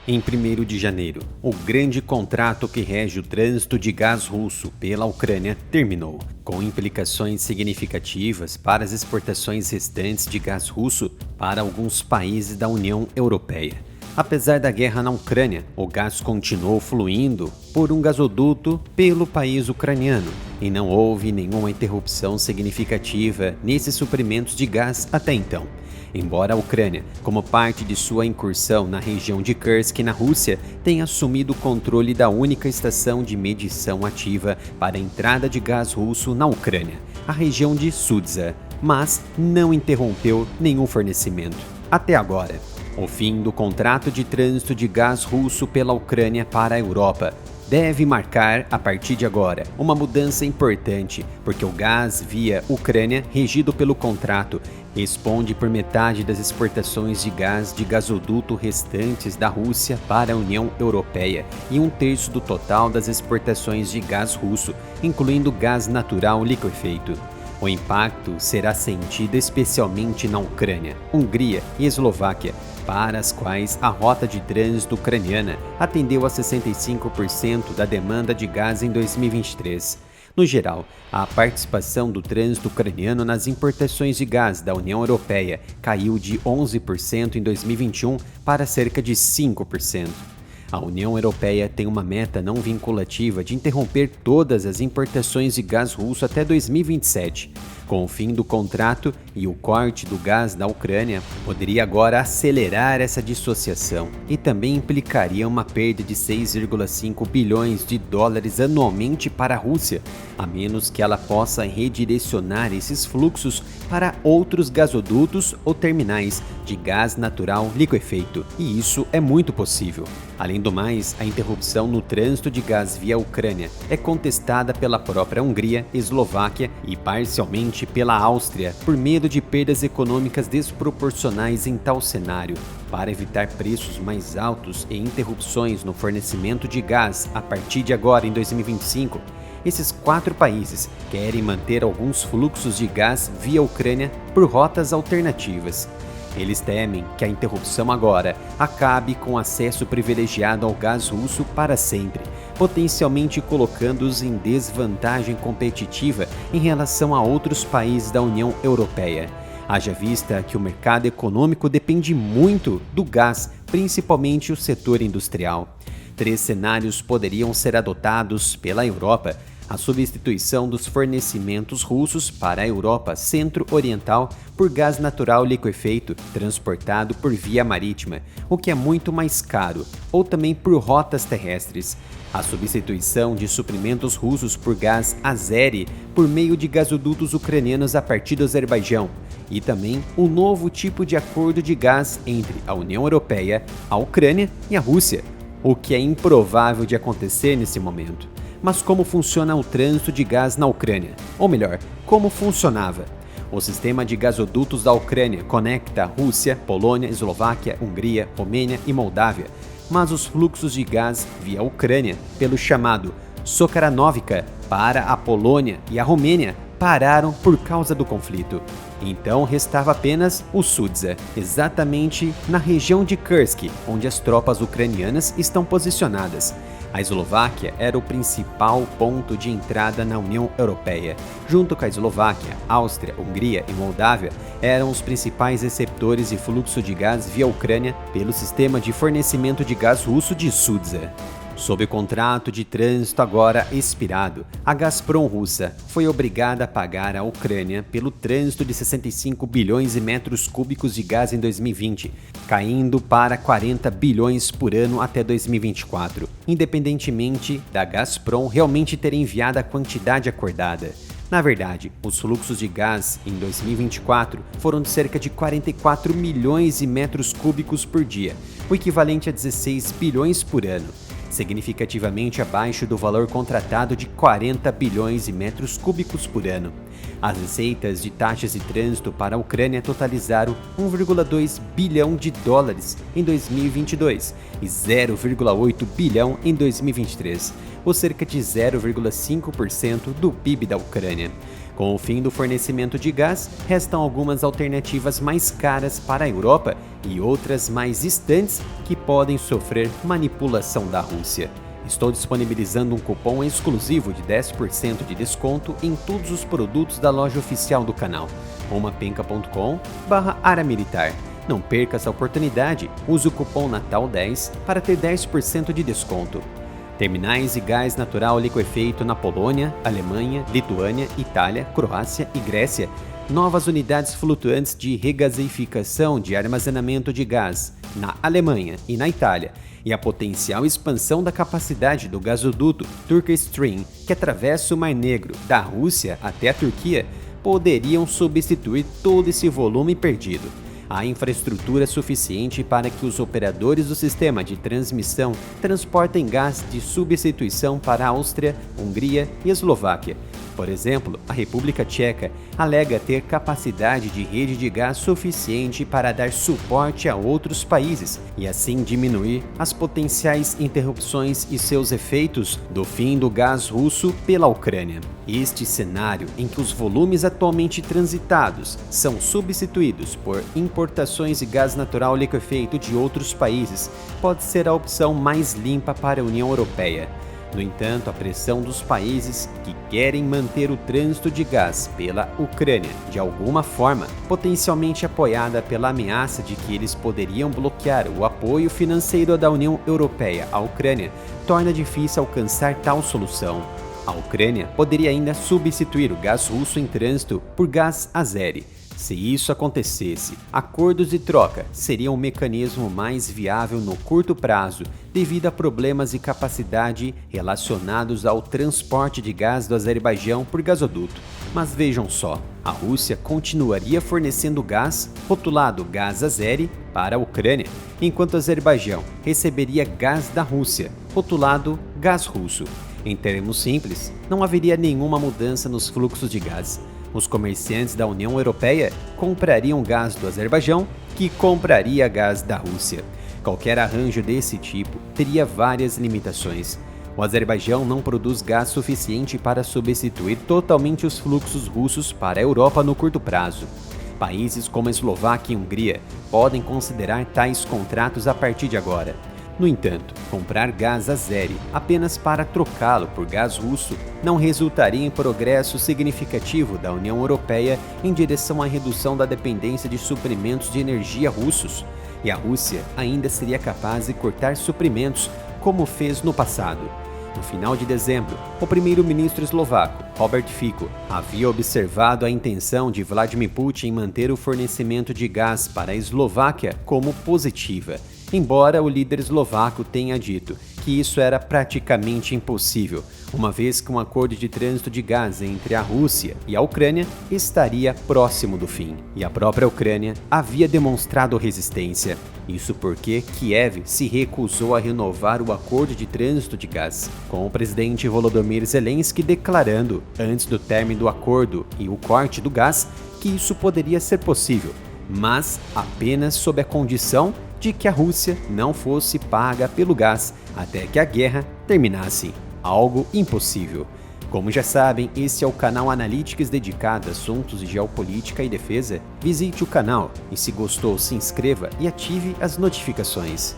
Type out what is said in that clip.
Em 1º de janeiro, o grande contrato que rege o trânsito de gás russo pela Ucrânia terminou, com implicações significativas para as exportações restantes de gás russo para alguns países da União Europeia. Apesar da guerra na Ucrânia, o gás continuou fluindo por um gasoduto pelo país ucraniano e não houve nenhuma interrupção significativa nesses suprimentos de gás até então. Embora a Ucrânia, como parte de sua incursão na região de Kursk, na Rússia, tenha assumido o controle da única estação de medição ativa para a entrada de gás russo na Ucrânia, a região de Sudza, mas não interrompeu nenhum fornecimento. Até agora, o fim do contrato de trânsito de gás russo pela Ucrânia para a Europa deve marcar, a partir de agora, uma mudança importante, porque o gás via Ucrânia, regido pelo contrato, responde por metade das exportações de gás de gasoduto restantes da Rússia para a União Europeia e 1/3 do total das exportações de gás russo, incluindo gás natural liquefeito. O impacto será sentido especialmente na Ucrânia, Hungria e Eslováquia, para as quais a rota de trânsito ucraniana atendeu a 65% da demanda de gás em 2023. No geral, a participação do trânsito ucraniano nas importações de gás da União Europeia caiu de 11% em 2021 para cerca de 5%. A União Europeia tem uma meta não vinculativa de interromper todas as importações de gás russo até 2027. Com o fim do contrato e o corte do gás da Ucrânia, poderia agora acelerar essa dissociação e também implicaria uma perda de 6,5 bilhões de dólares anualmente para a Rússia, a menos que ela possa redirecionar esses fluxos para outros gasodutos ou terminais de gás natural liquefeito, e isso é muito possível. Além do mais, a interrupção no trânsito de gás via Ucrânia é contestada pela própria Hungria, Eslováquia e parcialmente pela Áustria, por medo de perdas econômicas desproporcionais em tal cenário. Para evitar preços mais altos e interrupções no fornecimento de gás a partir de agora em 2025, esses 4 países querem manter alguns fluxos de gás via Ucrânia por rotas alternativas. Eles temem que a interrupção agora acabe com acesso privilegiado ao gás russo para sempre, potencialmente colocando-os em desvantagem competitiva em relação a outros países da União Europeia. Haja vista que o mercado econômico depende muito do gás, principalmente o setor industrial. 3 cenários poderiam ser adotados pela Europa: a substituição dos fornecimentos russos para a Europa centro-oriental por gás natural liquefeito transportado por via marítima, o que é muito mais caro, ou também por rotas terrestres. A substituição de suprimentos russos por gás azeri por meio de gasodutos ucranianos a partir do Azerbaijão, e também um novo tipo de acordo de gás entre a União Europeia, a Ucrânia e a Rússia, o que é improvável de acontecer nesse momento. Mas como funciona o trânsito de gás na Ucrânia? Ou melhor, como funcionava? O sistema de gasodutos da Ucrânia conecta Rússia, Polônia, Eslováquia, Hungria, Romênia e Moldávia, mas os fluxos de gás via Ucrânia, pelo chamado Sokharanovka, para a Polônia e a Romênia, pararam por causa do conflito. Então restava apenas o Sudza, exatamente na região de Kursk, onde as tropas ucranianas estão posicionadas. A Eslováquia era o principal ponto de entrada na União Europeia. Junto com a Eslováquia, Áustria, Hungria e Moldávia eram os principais receptores de fluxo de gás via Ucrânia pelo sistema de fornecimento de gás russo de Sudza. Sob o contrato de trânsito agora expirado, a Gazprom russa foi obrigada a pagar à Ucrânia pelo trânsito de 65 bilhões de metros cúbicos de gás em 2020, caindo para 40 bilhões por ano até 2024, independentemente da Gazprom realmente ter enviado a quantidade acordada. Na verdade, os fluxos de gás em 2024 foram de cerca de 44 milhões de metros cúbicos por dia, o equivalente a 16 bilhões por ano, significativamente abaixo do valor contratado de 40 bilhões de metros cúbicos por ano. As receitas de taxas de trânsito para a Ucrânia totalizaram 1,2 bilhão de dólares em 2022 e 0,8 bilhão em 2023, ou cerca de 0,5% do PIB da Ucrânia. Com o fim do fornecimento de gás, restam algumas alternativas mais caras para a Europa e outras mais distantes que podem sofrer manipulação da Rússia. Estou disponibilizando um cupom exclusivo de 10% de desconto em todos os produtos da loja oficial do canal, romapenca.com/aramilitar. Não perca essa oportunidade, use o cupom NATAL10 para ter 10% de desconto. Terminais de gás natural liquefeito na Polônia, Alemanha, Lituânia, Itália, Croácia e Grécia. Novas unidades flutuantes de regaseificação de armazenamento de gás na Alemanha e na Itália, e a potencial expansão da capacidade do gasoduto Turkish Stream, que atravessa o Mar Negro da Rússia até a Turquia, poderiam substituir todo esse volume perdido. Há infraestrutura suficiente para que os operadores do sistema de transmissão transportem gás de substituição para a Áustria, Hungria e Eslováquia. Por exemplo, a República Tcheca alega ter capacidade de rede de gás suficiente para dar suporte a outros países e assim diminuir as potenciais interrupções e seus efeitos do fim do gás russo pela Ucrânia. Este cenário, em que os volumes atualmente transitados são substituídos por importações de gás natural liquefeito de outros países, pode ser a opção mais limpa para a União Europeia. No entanto, a pressão dos países que querem manter o trânsito de gás pela Ucrânia de alguma forma, potencialmente apoiada pela ameaça de que eles poderiam bloquear o apoio financeiro da União Europeia à Ucrânia, torna difícil alcançar tal solução. A Ucrânia poderia ainda substituir o gás russo em trânsito por gás azeri. Se isso acontecesse, acordos de troca seriam um mecanismo mais viável no curto prazo, devido a problemas de capacidade relacionados ao transporte de gás do Azerbaijão por gasoduto. Mas vejam só, a Rússia continuaria fornecendo gás, rotulado gás azeri, para a Ucrânia, enquanto o Azerbaijão receberia gás da Rússia, rotulado gás russo. Em termos simples, não haveria nenhuma mudança nos fluxos de gás. Os comerciantes da União Europeia comprariam gás do Azerbaijão, que compraria gás da Rússia. Qualquer arranjo desse tipo teria várias limitações. O Azerbaijão não produz gás suficiente para substituir totalmente os fluxos russos para a Europa no curto prazo. Países como a Eslováquia e Hungria podem considerar tais contratos a partir de agora. No entanto, comprar gás azeri apenas para trocá-lo por gás russo não resultaria em progresso significativo da União Europeia em direção à redução da dependência de suprimentos de energia russos, e a Rússia ainda seria capaz de cortar suprimentos, como fez no passado. No final de dezembro, o primeiro-ministro eslovaco, Robert Fico, havia observado a intenção de Vladimir Putin em manter o fornecimento de gás para a Eslováquia como positiva, embora o líder eslovaco tenha dito que isso era praticamente impossível, uma vez que um acordo de trânsito de gás entre a Rússia e a Ucrânia estaria próximo do fim, e a própria Ucrânia havia demonstrado resistência. Isso porque Kiev se recusou a renovar o acordo de trânsito de gás, com o presidente Volodymyr Zelensky declarando, antes do término do acordo e o corte do gás, que isso poderia ser possível, mas apenas sob a condição de que a Rússia não fosse paga pelo gás até que a guerra terminasse, algo impossível. Como já sabem, esse é o canal Analytics dedicado a assuntos de geopolítica e defesa. Visite o canal e, se gostou, se inscreva e ative as notificações.